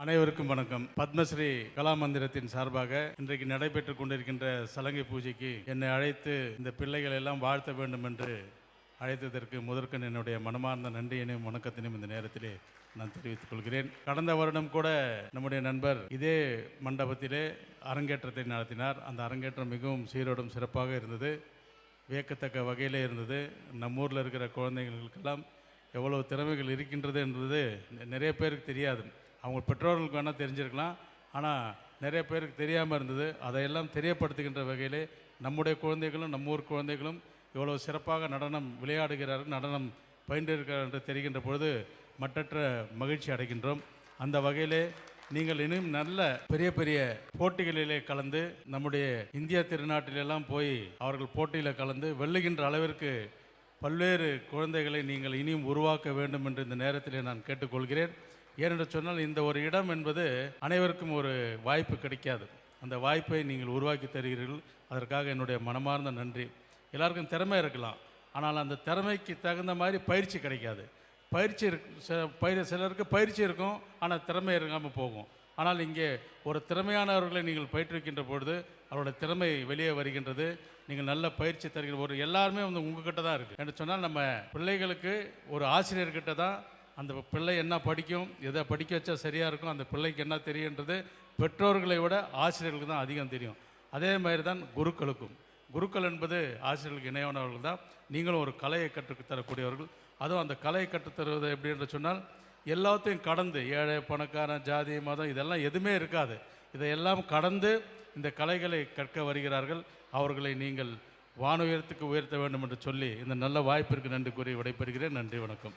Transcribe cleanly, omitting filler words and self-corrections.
அனைவருக்கும் வணக்கம். பத்மஸ்ரீ கலா மந்திரத்தின் சார்பாக இன்றைக்கு நடைபெற்றுக் கொண்டிருக்கின்ற சலங்கை பூஜைக்கு என்னை அழைத்து இந்த பிள்ளைகள் எல்லாம் வாழ்த்த வேண்டும் என்று அழைத்ததற்கு முதற்கண் என்னுடைய மனமார்ந்த நன்றியினையும் வணக்கத்தினையும் இந்த நேரத்திலே நான் தெரிவித்துக் கொள்கிறேன். கடந்த வருடம் கூட நம்முடைய நண்பர் இதே மண்டபத்திலே அரங்கேற்றத்தை நடத்தினார். அந்த அரங்கேற்றம் மிகவும் சீரோடும் சிறப்பாக இருந்தது. வியக்கத்தக்க வகையிலே இருந்தது. நம்ம ஊரில் இருக்கிற குழந்தைகளுக்கெல்லாம் எவ்வளவு திறமைகள் இருக்கின்றது என்பது நிறைய பேருக்கு தெரியாது. அவங்க பெற்றோர்களுக்கு வேணால் தெரிஞ்சிருக்கலாம், ஆனால் நிறைய பேருக்கு தெரியாமல் இருந்தது. அதையெல்லாம் தெரியப்படுத்துகின்ற வகையிலே நம்முடைய குழந்தைகளும் நம்ம ஊர் குழந்தைகளும் இவ்வளோ சிறப்பாக நடனம் விளையாடுகிறார்கள், நடனம் பயின்றிருக்கிறார் என்று தெரிகின்ற பொழுது மற்றற்ற மகிழ்ச்சி அடைகின்றோம். அந்த வகையிலே நீங்கள் இன்னும் நல்ல பெரிய பெரிய போட்டிகளிலே கலந்து நம்முடைய இந்திய திருநாட்டிலெல்லாம் போய் அவர்கள் போட்டியில் கலந்து வெல்லுகின்ற அளவிற்கு பல்வேறு குழந்தைகளை நீங்கள் இனியும் உருவாக்க வேண்டும் என்று இந்த நேரத்திலே நான் கேட்டுக்கொள்கிறேன். ஏனென்று சொன்னால் இந்த ஒரு இடம் என்பது அனைவருக்கும் ஒரு வாய்ப்பு கிடைக்காது. அந்த வாய்ப்பை நீங்கள் உருவாக்கி தருகிறீர்கள். அதற்காக என்னுடைய மனமார்ந்த நன்றி. எல்லாருக்கும் திறமை இருக்கலாம், ஆனால் அந்த திறமைக்கு தகுந்த மாதிரி பயிற்சி கிடைக்காது. சிலருக்கு பயிற்சி இருக்கும், ஆனால் திறமை இருக்காமல் போகும். ஆனால் இங்கே ஒரு திறமையானவர்களை நீங்கள் பயிற்றுவிக்கின்ற பொழுது அவருடைய திறமை வெளியே வருகின்றது. நீங்கள் நல்ல பயிற்சி தருகிற ஒரு எல்லாருமே உங்ககிட்ட தான் இருக்குது என்று சொன்னால், நம்ம பிள்ளைகளுக்கு ஒரு ஆசிரியர்கிட்ட தான் அந்த பிள்ளை என்ன படிக்கும், எதை படிக்க வச்சா சரியாக இருக்கும், அந்த பிள்ளைக்கு என்ன தெரியுன்றது பெற்றோர்களை விட ஆசிரியர்களுக்கு தான் அதிகம் தெரியும். அதே மாதிரி தான் குருக்கள் என்பது ஆசிரியர்களுக்கு இணையானவர்கள் தான். நீங்களும் ஒரு கலையை கற்றுத்தரக்கூடியவர்கள். அதுவும் அந்த கலையை கற்றுத்தருவது எப்படி என்று சொன்னால், எல்லாத்தையும் கடந்து ஏழை பணக்காரன் ஜாதி மதம் இதெல்லாம் எதுவுமே இருக்காது. இதையெல்லாம் கடந்து இந்த கலைகளை கற்க வருகிறார்கள். அவர்களை நீங்கள் வானுயரத்துக்கு உயர்த்த வேண்டும் என்று சொல்லி இந்த நல்ல வாய்ப்பிற்கு நன்றி கூறி விடைபெறுகிறேன். நன்றி, வணக்கம்.